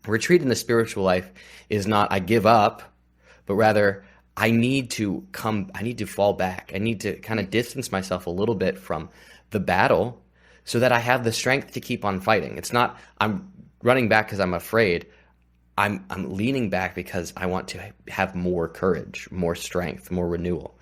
retreat in the spiritual life is not I give up, but rather I need to fall back. I need to kind of distance myself a little bit from the battle so that I have the strength to keep on fighting. It's not I'm running back because I'm afraid. I'm leaning back because I want to have more courage, more strength, more renewal.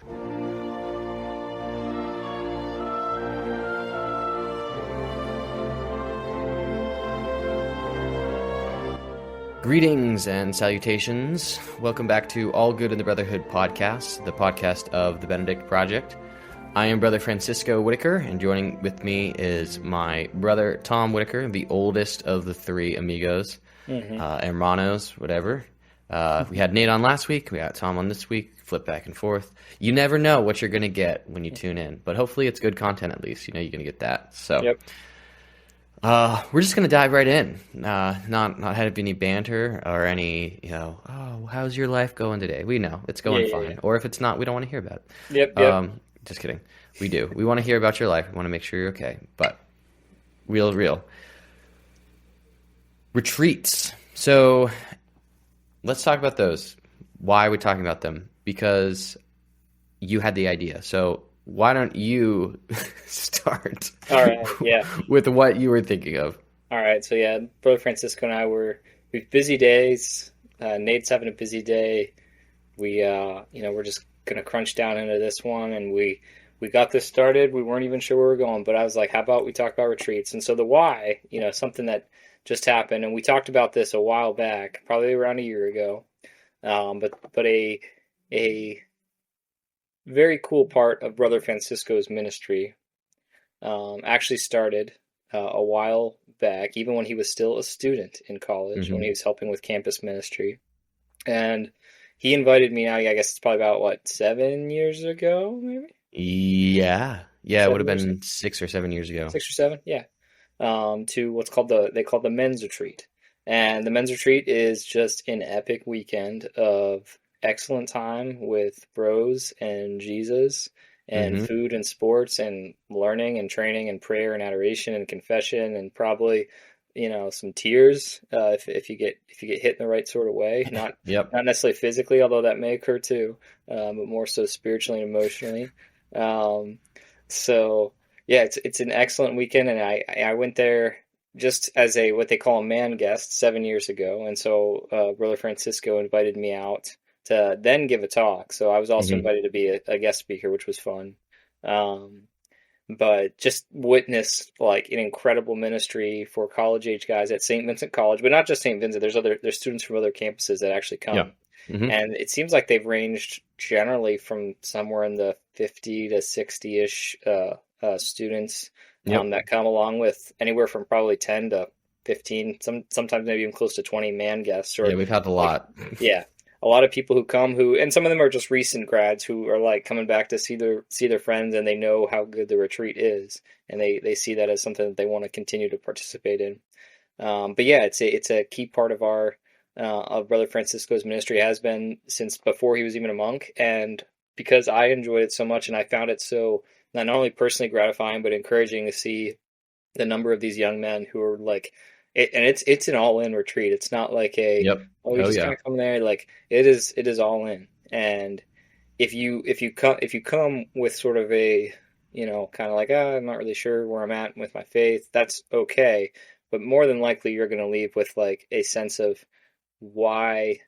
Greetings and salutations. Welcome back to All Good in the Brotherhood podcast, the podcast of the Benedict Project. I am Brother Francisco Whitaker, and joining with me is my brother Tom Whitaker, the oldest of the three amigos, hermanos, whatever. We had Nate on last week. We got Tom on this week. Flip back and forth. You never know what you're going to get when you tune in, but hopefully it's good content at least. You know you're going to get that. So. Yep. We're just gonna dive right in. Not have any banter or any, oh, how's your life going today? We know it's going fine. Yeah. Or if it's not, we don't want to hear about it. Yep. Just kidding. We do. We want to hear about your life. We want to make sure you're okay. But real. Retreats. So let's talk about those. Why are we talking about them? Because you had the idea. So why don't you start with what you were thinking of? All right. So, Brother Francisco and I we have busy days. Nate's having a busy day. We're just going to crunch down into this one. And we got this started. We weren't even sure where we were going. But I was like, how about we talk about retreats? And so the why, something that just happened. And we talked about this a while back, probably around a year ago. But a very cool part of Brother Francisco's ministry actually started a while back, even when he was still a student in college, when he was helping with campus ministry. And he invited me now, I guess it's probably about, 7 years ago, maybe? Yeah, it would have been 6 or 7 years ago. 6 or 7, yeah. To what's called they call the men's retreat. And the men's retreat is just an epic weekend of excellent time with bros and Jesus and food and sports and learning and training and prayer and adoration and confession and probably some tears if you get hit in the right sort of way, not necessarily physically, although that may occur too, but more so spiritually and emotionally. It's an excellent weekend, and I went there just as what they call a man guest 7 years ago, and so Brother Francisco invited me out to then give a talk. So I was also invited to be a guest speaker, which was fun. But just witness an incredible ministry for college age guys at St. Vincent College, but not just St. Vincent. There's students from other campuses that actually come. Yeah. And it seems like they've ranged generally from somewhere in the 50 to 60-ish students that come, along with anywhere from probably 10 to 15, sometimes maybe even close to 20 man guests. We've had a lot. A lot of people who come and some of them are just recent grads who are coming back to see their friends, and they know how good the retreat is, and they see that as something that they want to continue to participate in. It's a key part of of Brother Francisco's ministry, has been since before he was even a monk. And because I enjoyed it so much, and I found it so not only personally gratifying, but encouraging to see the number of these young men who are it's an all-in retreat. It's not like kind of come there. It is all in. And if you come with sort of a kind of I'm not really sure where I'm at with my faith, that's okay. But more than likely, you're going to leave with a sense of why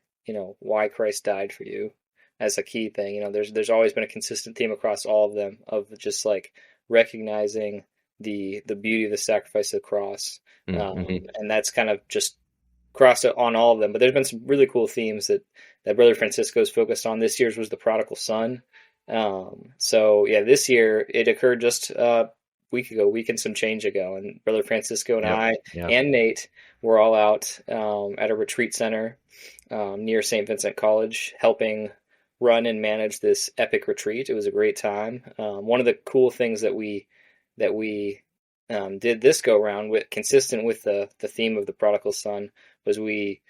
Christ died for you as a key thing. There's always been a consistent theme across all of them of just recognizing the beauty of the sacrifice of the cross. And that's kind of just crossed on all of them. But there's been some really cool themes that Brother Francisco's focused on. This year's was the prodigal son. This year it occurred just a week and some change ago. And Brother Francisco and I and Nate were all out at a retreat center near St. Vincent College, helping run and manage this epic retreat. It was a great time. One of the cool things that we did this go around consistent with the theme of the prodigal son, was we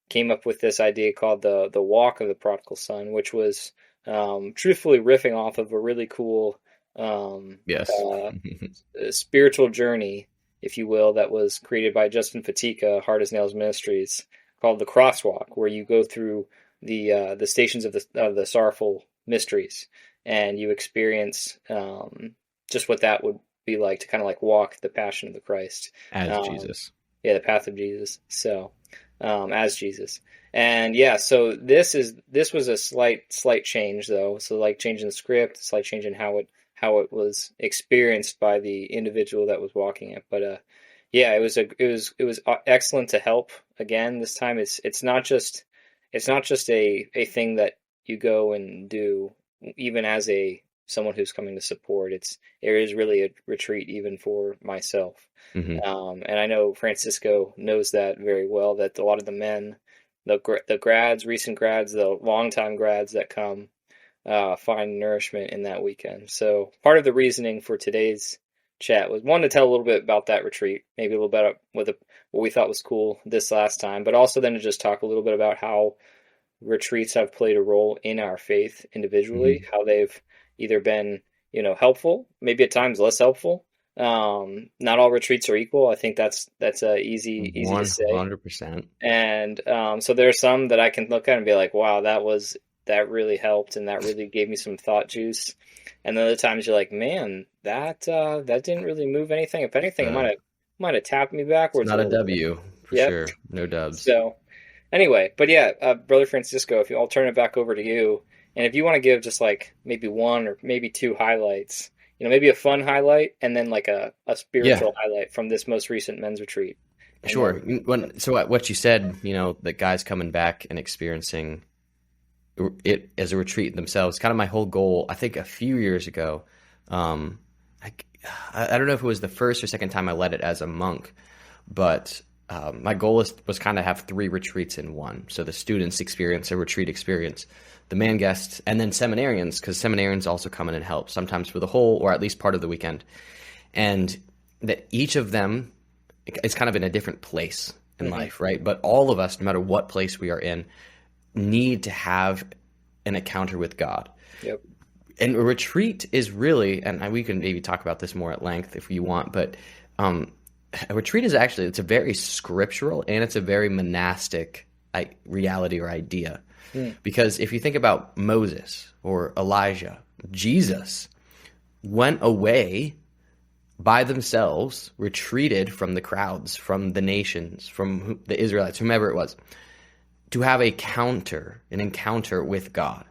came up with this idea called the walk of the prodigal son, which was truthfully riffing off of a really cool spiritual journey, if you will, that was created by Justin Fatika, Hard as Nails Ministries, called the Crosswalk, where you go through the stations of the sorrowful mysteries, and you experience just what that would be like to kind of like walk the Passion of the Christ As Jesus. Yeah, the path of Jesus. So as Jesus. And yeah, so this was a slight change though. So like changing the script, slight change in how it was experienced by the individual that was walking it. But yeah, it was excellent to help. Again, this time it's not just a thing that you go and do, even as someone who's coming to support. There is really a retreat even for myself. Mm-hmm. And I know Francisco knows that very well, that a lot of the men, the grads, recent grads, the longtime grads that come find nourishment in that weekend. So part of the reasoning for today's chat was, one, to tell a little bit about that retreat, maybe a little bit what we thought was cool this last time, but also then to just talk a little bit about how retreats have played a role in our faith individually, Mm-hmm. how they've either been, helpful, maybe at times less helpful. Not all retreats are equal. I think that's easy to say. 100%. And so there are some that I can look at and be like, wow, that really helped, and that really gave me some thought juice. And then other times you're like, man, that didn't really move anything. If anything, it might have tapped me backwards. It's not a W for sure. No dubs. So anyway, but yeah, Brother Francisco, I'll turn it back over to you. And if you want to give just like maybe one or maybe two highlights, maybe a fun highlight and then like a spiritual highlight from this most recent men's retreat. Sure. So what you said, the guys coming back and experiencing it as a retreat themselves, kind of my whole goal. I think a few years ago, I don't know if it was the first or second time I led it as a monk, but my goal was kind of have 3 retreats in one. So the students experience a retreat experience, the man guests, and then seminarians, because seminarians also come in and help, sometimes for the whole or at least part of the weekend. And that each of them is kind of in a different place in life, right? But all of us, no matter what place we are in, need to have an encounter with God. Yep. And a retreat is really, and we can maybe talk about this more at length if you want, but a retreat is actually, it's a very scriptural and it's a very monastic reality or idea. Because if you think about Moses or Elijah, Jesus went away by themselves, retreated from the crowds, from the nations, from the Israelites, whomever it was, to have an encounter with God.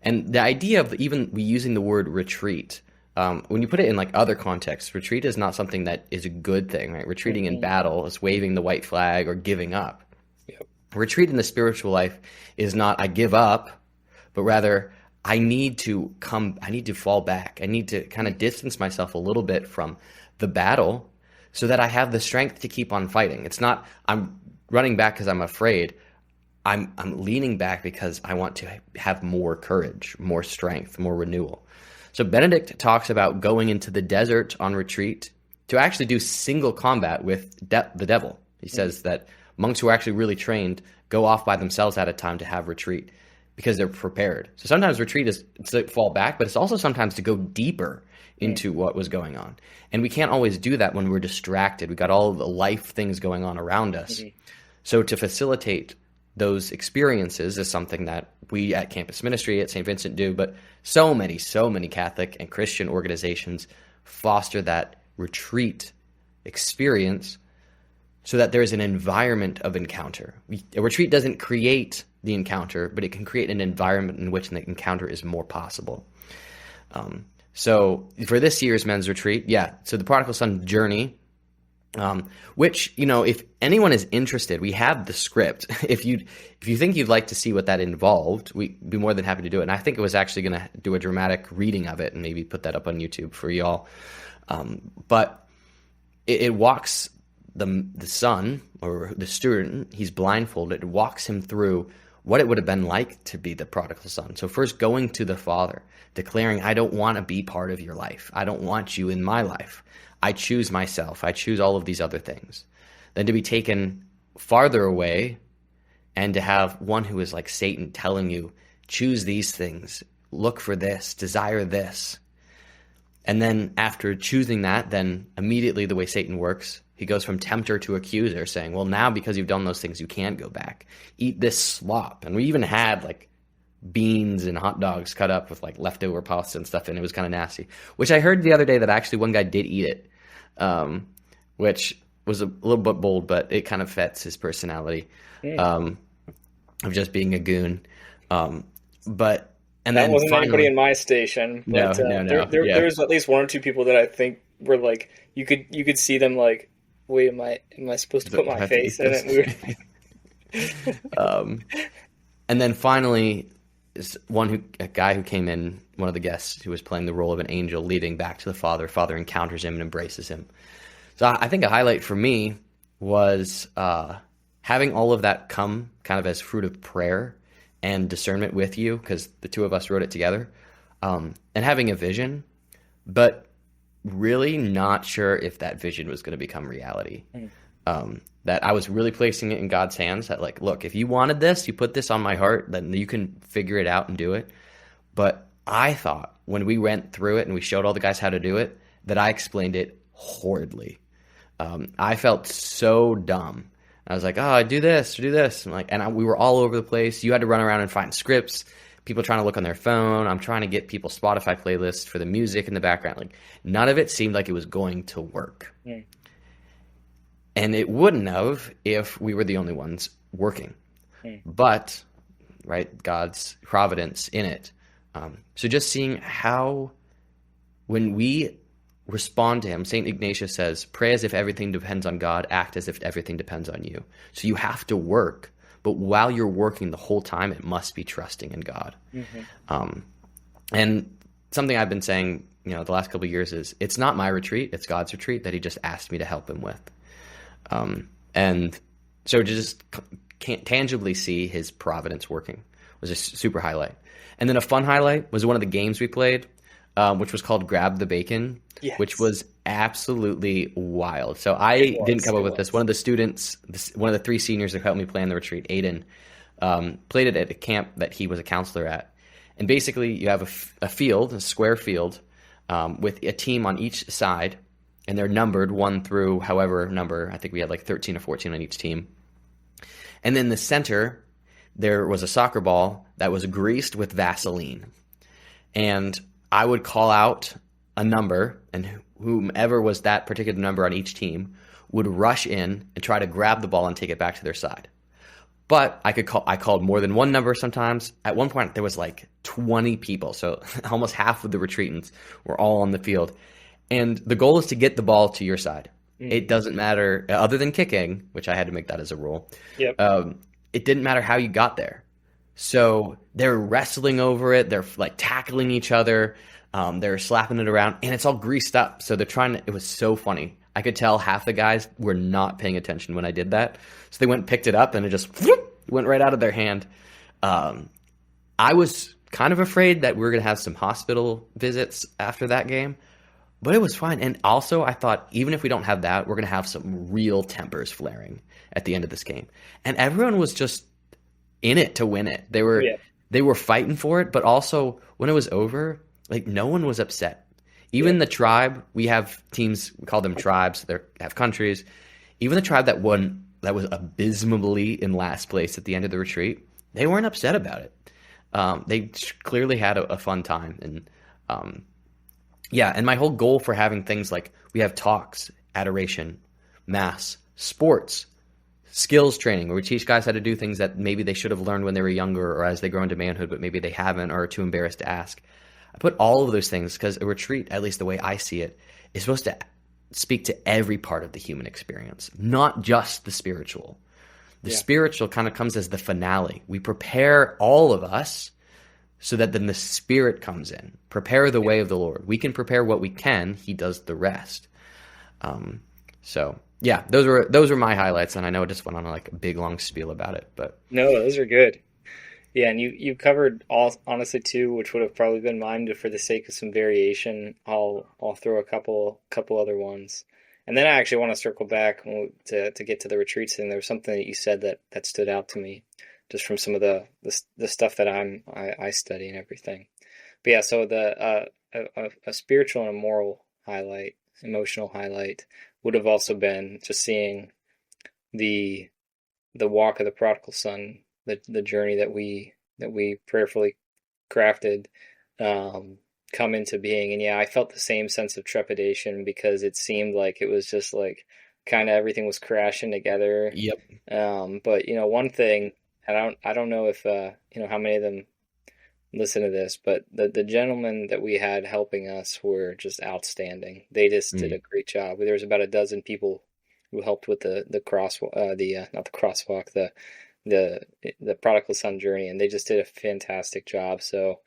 And the idea of even using the word retreat, when you put it in like other contexts, retreat is not something that is a good thing, right? Retreating in battle is waving the white flag or giving up. Yep. Retreat in the spiritual life is not I give up, but rather I need to fall back. I need to kind of distance myself a little bit from the battle so that I have the strength to keep on fighting. It's not I'm running back because I'm afraid. I'm leaning back because I want to have more courage, more strength, more renewal. So Benedict talks about going into the desert on retreat to actually do single combat with the devil. He says that monks who are actually really trained go off by themselves at a time to have retreat because they're prepared. So sometimes retreat is to fall back, but it's also sometimes to go deeper into what was going on. And we can't always do that when we're distracted. We've got all the life things going on around us. So to facilitate those experiences is something that we at Campus Ministry at St. Vincent do, but so many Catholic and Christian organizations foster that retreat experience so that there is an environment of encounter. A retreat doesn't create the encounter, but it can create an environment in which the encounter is more possible. So for this year's men's retreat, so the Prodigal Son Journey, which, if anyone is interested, we have the script. If you think you'd like to see what that involved, we'd be more than happy to do it. And I think it was actually going to do a dramatic reading of it and maybe put that up on YouTube for y'all. But it walks the son or the student, he's blindfolded, it walks him through what it would have been like to be the prodigal son. So first going to the father, declaring, I don't want to be part of your life. I don't want you in my life. I choose myself. I choose all of these other things. Then to be taken farther away and to have one who is like Satan telling you, choose these things, look for this, desire this. And then after choosing that, then immediately the way Satan works, He goes from tempter to accuser, saying, well, now because you've done those things, you can't go back. Eat this slop. And we even had like beans and hot dogs cut up with like leftover pasta and stuff, and it was kind of nasty. Which I heard the other day that actually one guy did eat it, which was a little bit bold, but it kind of fits his personality of just being a goon. But and That then wasn't finally, anybody in my station, but no. there was at least one or two people that I think were like you could see them like, wait, am I supposed to put my face in it? And then finally, is a guy who came in, one of the guests who was playing the role of an angel, leading back to the Father. Father encounters him and embraces him. So I think a highlight for me was having all of that come kind of as fruit of prayer and discernment with you, because the two of us wrote it together, and having a vision, but really not sure if that vision was going to become reality. That I was really placing it in God's hands, that like, look, if you wanted this, you put this on my heart, then you can figure it out and do it. But I thought when we went through it and we showed all the guys how to do it, that I explained it horridly. I felt so dumb. I was like, oh, I do this, do this. We were all over the place. You had to run around and find scripts, people trying to look on their phone. I'm trying to get people Spotify playlists for the music in the background. Like, none of it seemed like it was going to work. And it wouldn't have if we were the only ones working. But, right, God's providence in it. So just seeing how, when we respond to him, St. Ignatius says, pray as if everything depends on God, act as if everything depends on you. So you have to work, but while you're working the whole time, it must be trusting in God. And something I've been saying, the last couple of years is, it's not my retreat, it's God's retreat that he just asked me to help him with. And so to just tangibly see his providence working was a super highlight. And then a fun highlight was one of the games we played, which was called Grab the Bacon, which was absolutely wild. So I didn't come up with this. One of the students, one of the 3 seniors that helped me plan the retreat, Aiden, played it at a camp that he was a counselor at. And basically you have a field, a square field, with a team on each side, and they're numbered 1 through however number. I think we had like 13 or 14 on each team. And in the center, there was a soccer ball that was greased with Vaseline. And I would call out a number, and whomever was that particular number on each team would rush in and try to grab the ball and take it back to their side. But I called more than one number sometimes. At one point, there was like 20 people. So almost half of the retreatants were all on the field. And the goal is to get the ball to your side. It doesn't matter, other than kicking, which I had to make that as a rule. It didn't matter how you got there. So they're wrestling over it. They're like tackling each other. They're slapping it around, and it's all greased up. So they're trying to, it was so funny. I could tell half the guys were not paying attention when I did that. So they went and picked it up, and it just went right out of their hand. I was kind of afraid that we were going to have some hospital visits after that game, but it was fine. And also I thought, even if we don't have that, we're going to have some real tempers flaring at the end of this game. And everyone was just in it to win it. They were fighting for it, but also when it was over, like, no one was upset. Even the tribe, we have teams, we call them tribes, they have countries. Even the tribe that won, that was abysmally in last place at the end of the retreat, they weren't upset about it. They clearly had a fun time. And and my whole goal for having things like, we have talks, adoration, mass, sports, skills training, where we teach guys how to do things that maybe they should have learned when they were younger or as they grow into manhood, but maybe they haven't or are too embarrassed to ask. I put all of those things because a retreat, at least the way I see it, is supposed to speak to every part of the human experience, not just the spiritual. The spiritual kind of comes as the finale. We prepare all of us so that then the spirit comes in. Prepare the way of the Lord. We can prepare what we can. He does the rest. Those were my highlights, and I know I just went on like a big long spiel about it, but no, those are good. Yeah, and you covered all, honestly, too, which would have probably been mine, but for the sake of some variation, I'll throw a couple other ones. And then I actually want to circle back to get to the retreats thing. There was something that you said that stood out to me, just from some of the stuff that I study and everything. But yeah, so a spiritual and a moral highlight, emotional highlight, would have also been just seeing the walk of the prodigal son, the journey that we prayerfully crafted, come into being. And yeah, I felt the same sense of trepidation because it seemed like it was just like kind of everything was crashing together. Yep. But one thing, I don't know if how many of them listen to this, but the gentlemen that we had helping us were just outstanding. They just did a great job. There was about a dozen people who helped with the not the crosswalk, the prodigal son journey, and they just did a fantastic job. So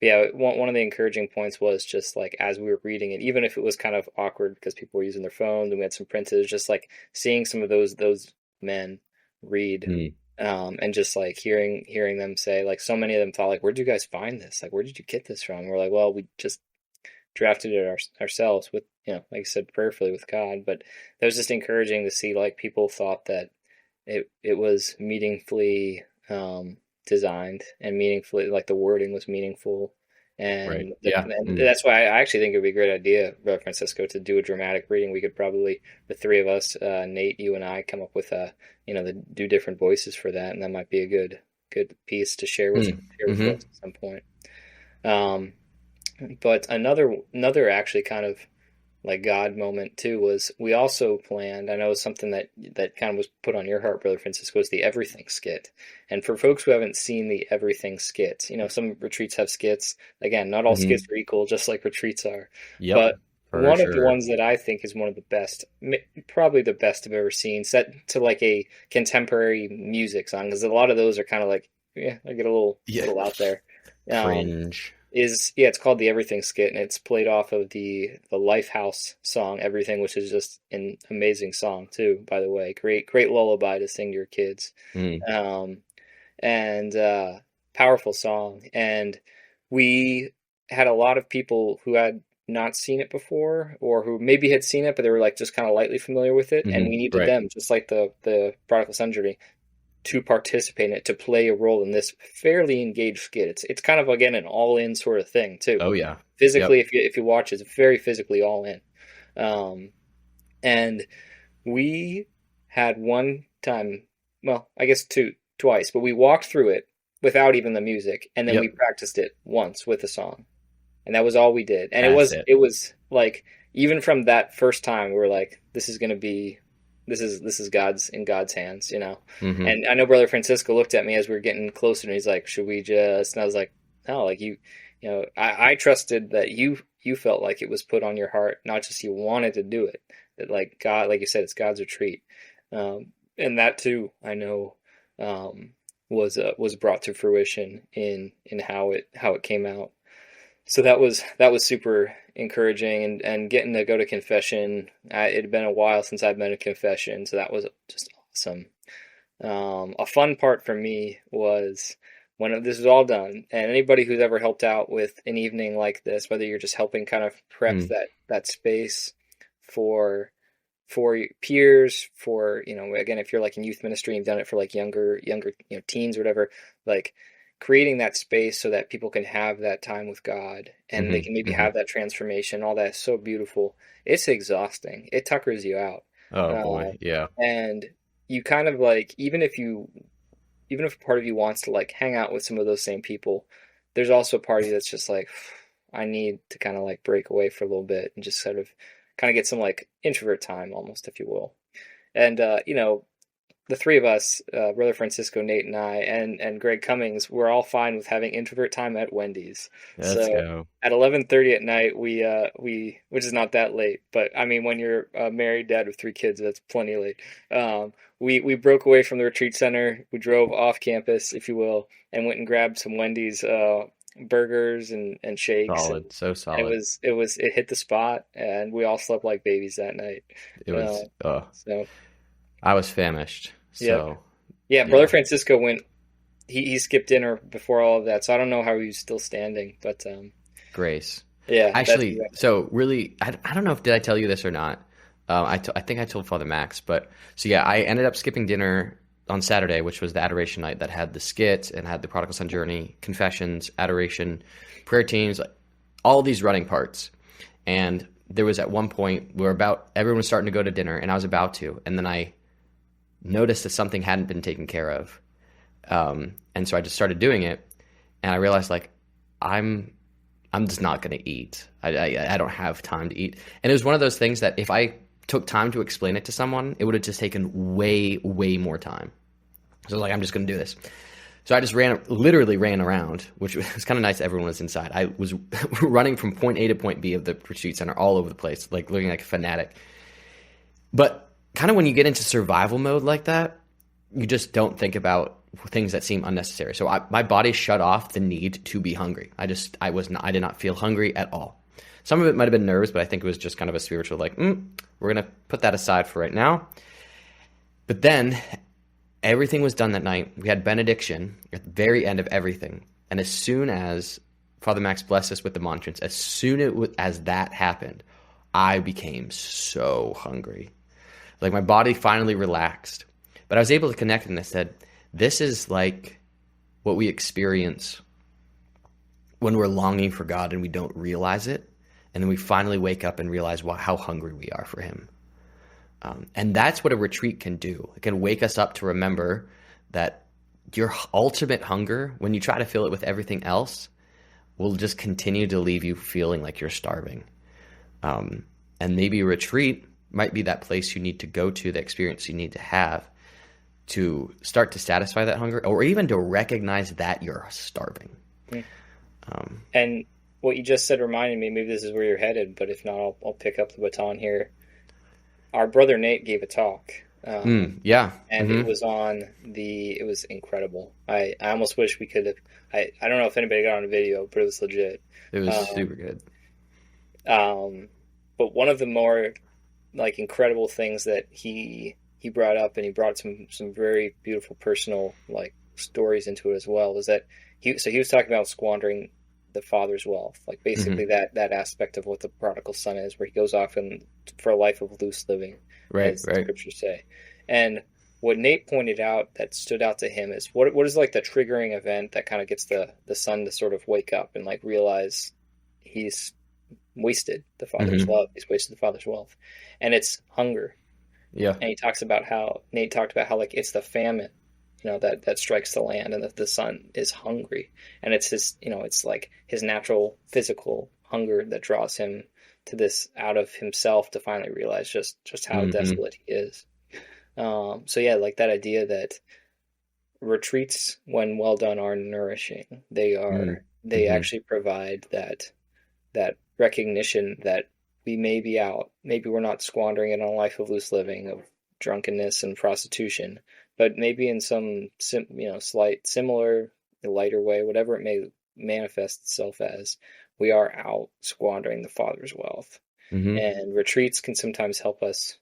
yeah, one of the encouraging points was just like as we were reading it, even if it was kind of awkward because people were using their phones and we had some printed, just like seeing some of those men read, and just like hearing them say, like, so many of them thought, like, where'd you guys find this? Like, where did you get this from? And we're like, well, we just drafted it ourselves with, like I said, prayerfully with God. But that was just encouraging to see, like, people thought that it was meaningfully designed and meaningfully, like the wording was meaningful. And, right. Yeah. And that's why I actually think it would be a great idea, Brother Francisco, to do a dramatic reading. We could probably, the three of us, Nate, you and I, come up with do different voices for that, and that might be a good piece to share with folks at some point. But another actually kind of like God moment too was we also planned, I know something that kind of was put on your heart, Brother Francisco, was the Everything skit. And for folks who haven't seen the Everything skit, some retreats have skits. Again, not all skits are equal, just like retreats are. Yep, but one of the ones that I think is one of the best, probably the best I've ever seen, set to like a contemporary music song, because a lot of those are kind of like, I get a little out there. Cringe. It's called the Everything skit, and it's played off of the Lifehouse song Everything, which is just an amazing song too, by the way. Great lullaby to sing to your kids. And powerful song. And we had a lot of people who had not seen it before, or who maybe had seen it but they were like just kind of lightly familiar with it, and we needed them, just like the prodigal son journey, to participate in it, to play a role in this fairly engaged skit. It's kind of, again, an all-in sort of thing too. Oh yeah, physically, if you watch it, it's very physically all in. And we had one time, well, I guess twice, but we walked through it without even the music, and then we practiced it once with the song, and that was all we did. And it was like, even from that first time, we were like, this is in God's hands, And I know Brother Francisco looked at me as we were getting closer, and he's like, should we just? And I was like, no, like I trusted that you felt like it was put on your heart, not just you wanted to do it. That, like, God, like you said, it's God's retreat, and that too, I know, was brought to fruition in how it came out. So that was super encouraging, and getting to go to confession. It had been a while since I've been to confession, so that was just awesome. A fun part for me was when this was all done, and anybody who's ever helped out with an evening like this, whether you're just helping kind of prep that space for peers, for, again, if you're like in youth ministry, you've done it for like younger teens or whatever, like creating that space so that people can have that time with God, and they can maybe have that transformation, all that is so beautiful. It's exhausting. It tuckers you out. Oh boy. Yeah. And you kind of like, even if part of you wants to like hang out with some of those same people, there's also a party that's just like, I need to kind of like break away for a little bit and just sort of kind of get some like introvert time almost, if you will. And, the three of us, Brother Francisco, Nate, and I, and Greg Cummings, we're all fine with having introvert time at Wendy's. Let's go. At 11:30 at night, we, which is not that late, but I mean, when you're a married dad with 3 kids, that's plenty late. We broke away from the retreat center. We drove off campus, if you will, and went and grabbed some Wendy's burgers and shakes. Solid, so solid. It hit the spot, and we all slept like babies that night. It was. So I was famished. So Brother Francisco went. He skipped dinner before all of that, so I don't know how he was still standing. But grace. Yeah, actually. So really, I don't know if did I tell you this or not. I think I told Father Max, but so yeah, I ended up skipping dinner on Saturday, which was the adoration night that had the skit and had the prodigal son journey, confessions, adoration, prayer teams, all these running parts. And there was at one point everyone was starting to go to dinner, and I was about to, and then I noticed that something hadn't been taken care of. And so I just started doing it, and I realized like I'm just not going to eat. I don't have time to eat. And it was one of those things that if I took time to explain it to someone, it would have just taken way, way more time. So I was like, I'm just going to do this. So I just literally ran around, which was kind of nice. Everyone was inside. I was running from point A to point B of the retreat center all over the place, like looking like a fanatic. But kind of when you get into survival mode like that, you just don't think about things that seem unnecessary. So my body shut off the need to be hungry. I did not feel hungry at all. Some of it might have been nerves, but I think it was just kind of a spiritual, like, we're going to put that aside for right now. But then everything was done that night. We had benediction at the very end of everything. And as soon as Father Max blessed us with the monstrance, as soon as that happened, I became so hungry. Like my body finally relaxed. But I was able to connect, and I said, this is like what we experience when we're longing for God and we don't realize it. And then we finally wake up and realize how hungry we are for him. And that's what a retreat can do. It can wake us up to remember that your ultimate hunger, when you try to fill it with everything else, will just continue to leave you feeling like you're starving. And maybe a retreat might be that place you need to go to, the experience you need to have to start to satisfy that hunger, or even to recognize that you're starving. And what you just said reminded me, maybe this is where you're headed, but if not, I'll pick up the baton here. Our brother Nate gave a talk. And it was incredible. I almost wish we could have, I don't know if anybody got on a video, but it was legit. It was super good. But one of the more like incredible things that he brought up, and he brought some very beautiful personal like stories into it as well, was that he was talking about squandering the father's wealth, like basically that aspect of what the prodigal son is, where he goes off and for a life of loose living, as the scriptures say. And what Nate pointed out that stood out to him is what is like the triggering event that kind of gets the son to sort of wake up and like realize he's wasted the father's love, he's wasted the father's wealth, and it's hunger. Yeah. And Nate talked about how like it's the famine, that strikes the land, and that the son is hungry, and it's his, it's like his natural physical hunger that draws him to this out of himself to finally realize just how desolate he is. So yeah, like that idea that retreats, when well done, are nourishing. They actually provide that recognition that we may be out, maybe we're not squandering it on a life of loose living, of drunkenness and prostitution, but maybe in some slight, similar, lighter way, whatever it may manifest itself as, we are out squandering the Father's wealth. And retreats can sometimes help us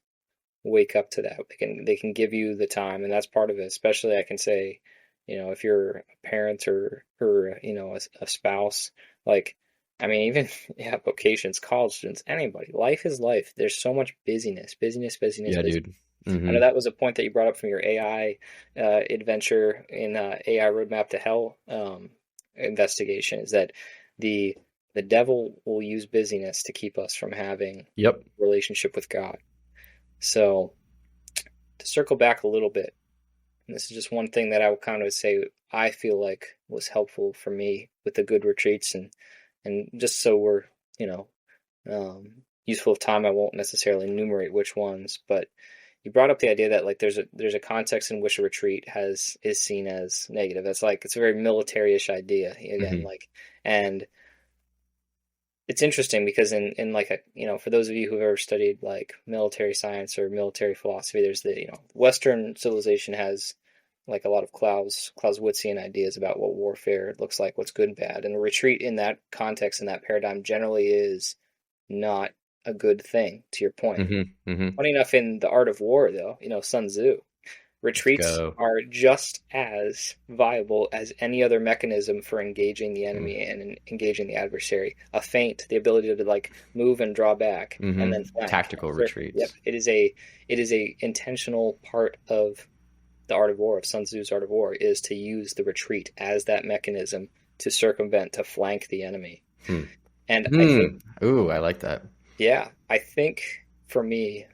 wake up to that. They can give you the time, and that's part of it. Especially, I can say, if you're a parent or a spouse, like, I mean, even vocations, college students, anybody. Life is life. There's so much busyness. Yeah, dude. I know that was a point that you brought up from your AI adventure in AI Roadmap to Hell investigation, is that the devil will use busyness to keep us from having a relationship with God. So to circle back a little bit, and this is just one thing that I would kind of say I feel like was helpful for me with the good retreats, and just so we're useful of time, I won't necessarily enumerate which ones, but you brought up the idea that like there's a context in which a retreat is seen as negative. That's like, it's a very military-ish idea again, and it's interesting because in like for those of you who've ever studied like military science or military philosophy, there's the Western civilization has like a lot of Clausewitzian ideas about what warfare looks like, what's good and bad, and a retreat in that context, in that paradigm, generally is not a good thing, to your point. Funny enough, in The Art of War, though, Sun Tzu, retreats are just as viable as any other mechanism for engaging the enemy and engaging the adversary. A feint, the ability to like move and draw back, and then flank. Tactical retreats. Yep, it is a intentional part of the Art of War, of Sun Tzu's Art of War, is to use the retreat as that mechanism to circumvent, to flank the enemy. And I think, I like that. Yeah, I think for me,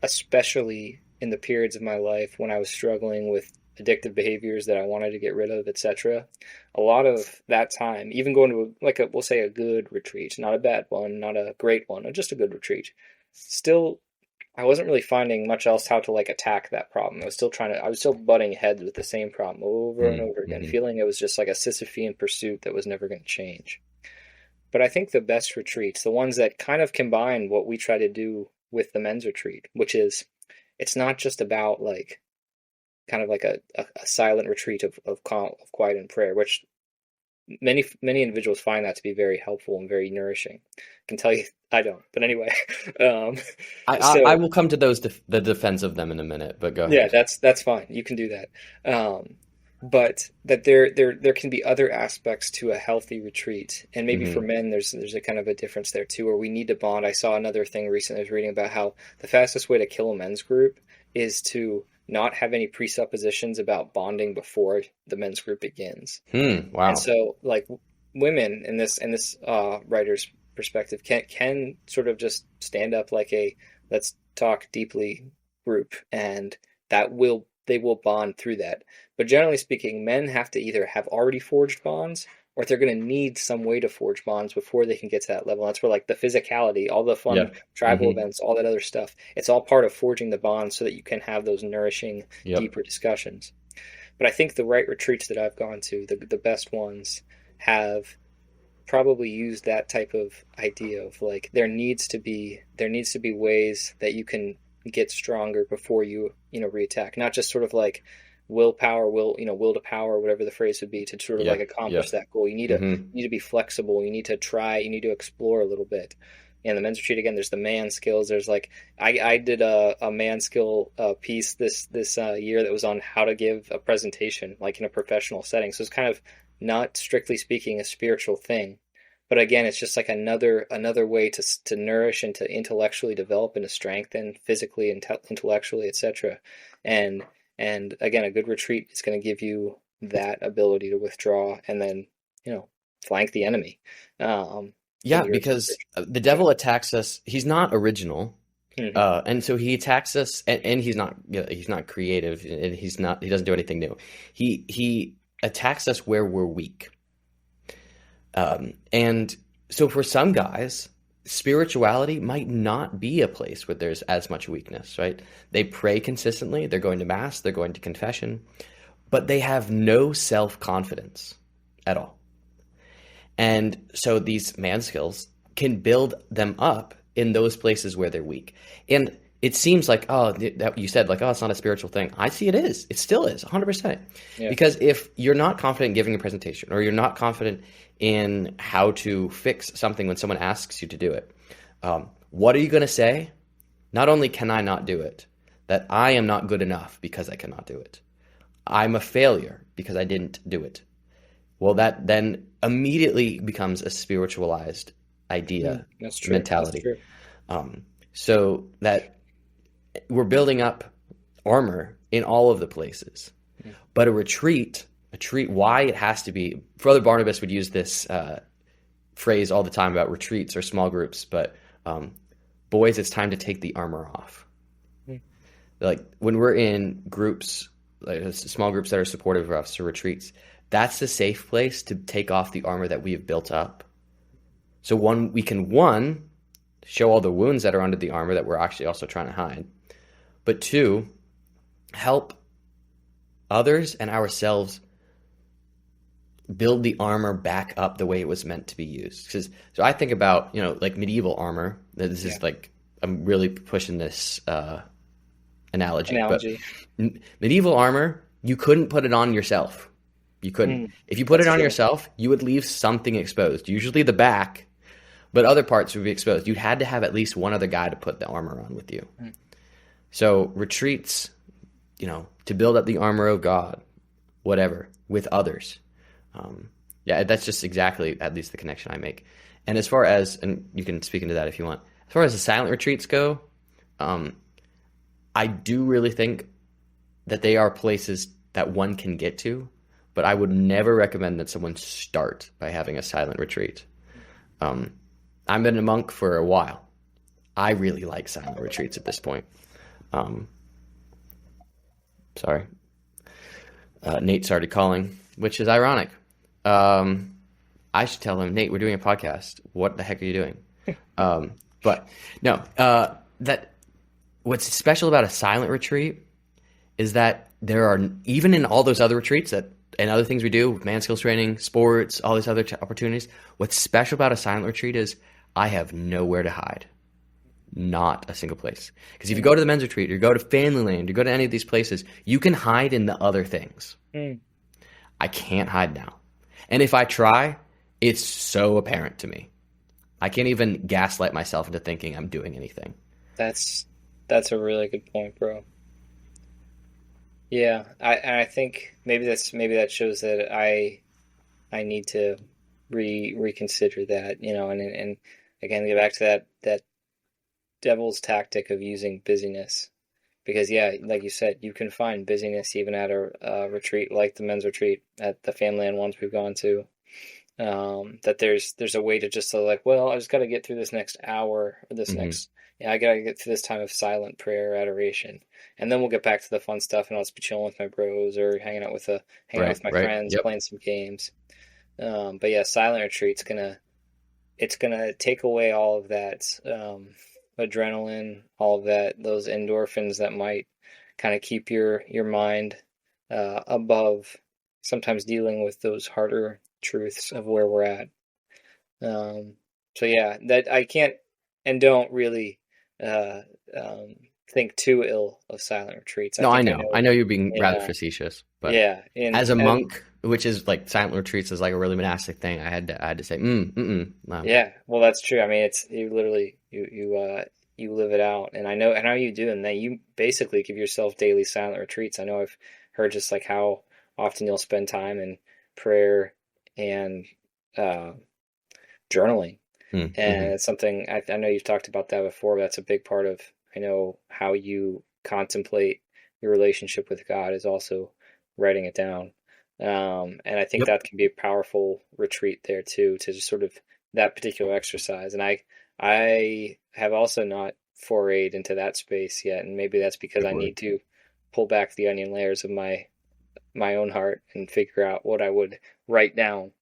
especially in the periods of my life when I was struggling with addictive behaviors that I wanted to get rid of, etc. A lot of that time, even going to we'll say a good retreat, not a bad one, not a great one, or just a good retreat, still I wasn't really finding much else how to like attack that problem. I was still butting heads with the same problem over and over again, Mm-hmm. feeling it was just like a Sisyphean pursuit that was never going to change. But I think the best retreats, the ones that kind of combine what we try to do with the men's retreat, which is it's not just about like kind of like a silent retreat of calm, of quiet and prayer, which many individuals find that to be very helpful and very nourishing. I can tell you I don't, but anyway. um, I so will come to the defense of them in a minute, but go yeah, ahead. that's fine. You can do that. But that there can be other aspects to a healthy retreat, and maybe for Hmm. men, there's a kind of a difference there too, where we need to bond. I saw another thing recently. I was reading about how the fastest way to kill a men's group is to not have any presuppositions about bonding before the men's group begins. And Wow. so, like women in this writer's perspective can sort of just stand up like a let's talk deeply group, and they will bond through that. But generally speaking, men have to either have already forged bonds or they're going to need some way to forge bonds before they can get to that level. That's where like the physicality, all the Yeah. fun tribal Hmm. events, all that other stuff, it's all part of forging the bonds so that you can have those nourishing, Yep. deeper discussions. But I think the right retreats that I've gone to, the best ones, have probably used that type of idea of like there needs to be ways that you can get stronger before you reattack, not just sort of like willpower, will to power, whatever the phrase would be, to sort of Yeah. like accomplish Yep. that goal. Hmm. You need to be flexible. You need to try. You need to explore a little bit. And the men's retreat again, there's the man skills. There's like I did a man skill piece this year that was on how to give a presentation like in a professional setting. So it's kind of not strictly speaking a spiritual thing, but again, it's just like another way to nourish and to intellectually develop and to strengthen physically and intellectually, etc. And and again, a good retreat is going to give you that ability to withdraw and then flank the enemy in Yeah, your because the yeah. devil attacks us. He's not original, Hmm. and so he attacks us, and he's not creative, and he doesn't do anything new. He attacks us where we're weak. And so for some guys, spirituality might not be a place where there's as much weakness, right? They pray consistently, they're going to mass, they're going to confession, but they have no self-confidence at all. And so these man skills can build them up in those places where they're weak. And it seems like, oh, that you said, like, oh, it's not a spiritual thing. I see it is. It still is, 100%. Yeah. Because if you're not confident in giving a presentation, or you're not confident in how to fix something when someone asks you to do it, what are you going to say? Not only can I not do it, that I am not good enough because I cannot do it. I'm a failure because I didn't do it. Well, that then immediately becomes a spiritualized idea, That's true. That's mentality. true. So that we're building up armor in all of the places. Mm. But a retreat, why it has to be, Brother Barnabas would use this phrase all the time about retreats or small groups, but boys, it's time to take the armor off. Mm. Like when we're in groups, like small groups that are supportive of us or retreats, that's the safe place to take off the armor that we have built up. So we can show all the wounds that are under the armor that we're actually also trying to hide. But two, help others and ourselves build the armor back up the way it was meant to be used. So I think about, like medieval armor. This is like, I'm really pushing this analogy. But medieval armor, you couldn't put it on yourself. You couldn't. If you put it on yourself, you would leave something exposed, usually the back, but other parts would be exposed. You had to have at least one other guy to put the armor on with you. So retreats, to build up the armor of God, whatever, with others. That's just exactly at least the connection I make. And as far as, and you can speak into that if you want, as far as the silent retreats go, I do really think that they are places that one can get to, but I would never recommend that someone start by having a silent retreat. I've been a monk for a while, I really like silent retreats at this point. Sorry. Nate started calling, which is ironic. I should tell him, Nate, we're doing a podcast. What the heck are you doing? But no, that what's special about a silent retreat is that there are, even in all those other retreats that and other things we do, man skills training, sports, all these other opportunities, what's special about a silent retreat is I have nowhere to hide. Not a single place. Because if you go to the men's retreat, or you go to Family Land, you go to any of these places, you can hide in the other things. I can't hide now. And if I try, it's so apparent to me. I can't even gaslight myself into thinking I'm doing anything. That's a really good point, bro. Yeah, I think maybe that shows that I need to reconsider that, and again get back to that devil's tactic of using busyness, because yeah, like you said, you can find busyness even at a retreat like the men's retreat at the Family Land ones we've gone to. That there's a way to just like, well, I just got to get through this next hour or this I got to get through this time of silent prayer, adoration, and then we'll get back to the fun stuff, and I'll just be chilling with my bros or hanging out with my friends, playing some games. But yeah, silent retreat's gonna take away all of that adrenaline, all of those endorphins that might kind of keep your mind above sometimes dealing with those harder truths of where we're at. So yeah, that I can't and don't really think too ill of silent retreats. I know you're being rather facetious, but yeah, as a monk, which is like silent retreats is like a really monastic thing, I had to say, no. Yeah, well, that's true. I mean, it's you literally you live it out, and I know you do, and that you basically give yourself daily silent retreats. I know I've heard just like how often you'll spend time in prayer and journaling. And it's something I know you've talked about that before, but that's a big part of, I know, how you contemplate your relationship with God is also writing it down. And I think that can be a powerful retreat there too, to just sort of that particular exercise. And I have also not forayed into that space yet. And maybe that's because I need to pull back the onion layers of my own heart and figure out what I would write down.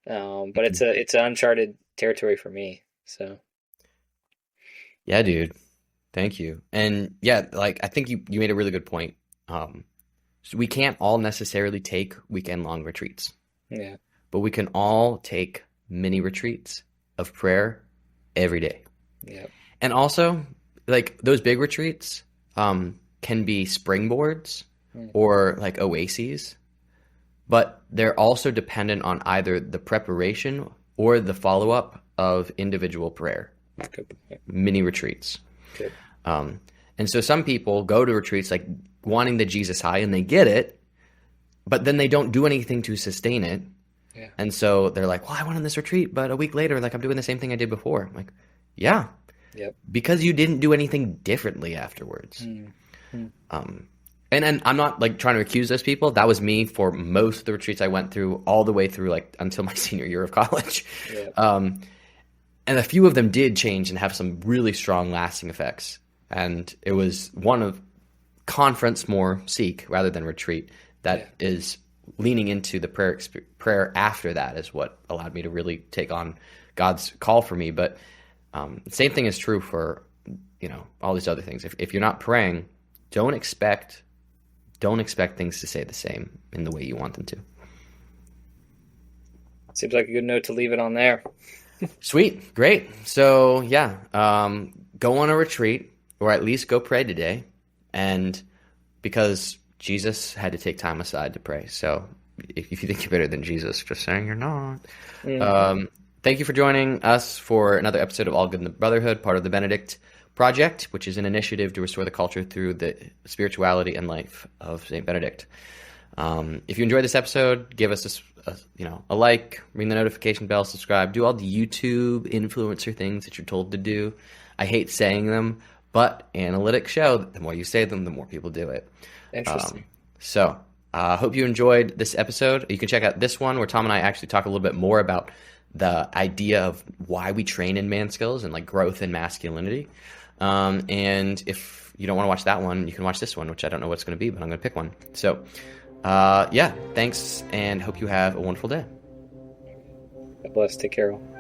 But it's an uncharted territory for me. So yeah, dude, thank you. And yeah, like I think you made a really good point. So we can't all necessarily take weekend long retreats, but we can all take mini retreats of prayer every day. And also, like, those big retreats can be springboards or like oases, but they're also dependent on either the preparation or the follow-up of individual prayer, mini retreats. And so some people go to retreats like wanting the Jesus high, and they get it, but then they don't do anything to sustain it. And so they're like, well, I went on this retreat, but a week later, like, I'm doing the same thing I did before. I'm like, yeah, because you didn't do anything differently afterwards. And I'm not like trying to accuse those people. That was me for most of the retreats I went through, all the way through like until my senior year of college. And a few of them did change and have some really strong lasting effects. And it was one of conference more seek rather than retreat that is leaning into the prayer after that is what allowed me to really take on God's call for me. But the same thing is true for, all these other things. If you're not praying, don't expect things to stay the same in the way you want them to. Seems like a good note to leave it on there. Sweet. Great. So yeah, go on a retreat, or at least go pray today. And because Jesus had to take time aside to pray. So if you think you're better than Jesus, just saying you're not. Thank you for joining us for another episode of All Good in the Brotherhood, part of the Benedict Project, which is an initiative to restore the culture through the spirituality and life of St. Benedict. If you enjoyed this episode, give us a like, ring the notification bell, subscribe, do all the YouTube influencer things that you're told to do. I hate saying them, but analytics show that the more you say them, the more people do it. Interesting. So I hope you enjoyed this episode. You can check out this one where Tom and I actually talk a little bit more about the idea of why we train in man skills and like growth in masculinity. And if you don't want to watch that one, you can watch this one, which I don't know what it's going to be, but I'm going to pick one. So, yeah, thanks, and hope you have a wonderful day. God bless. Take care. All.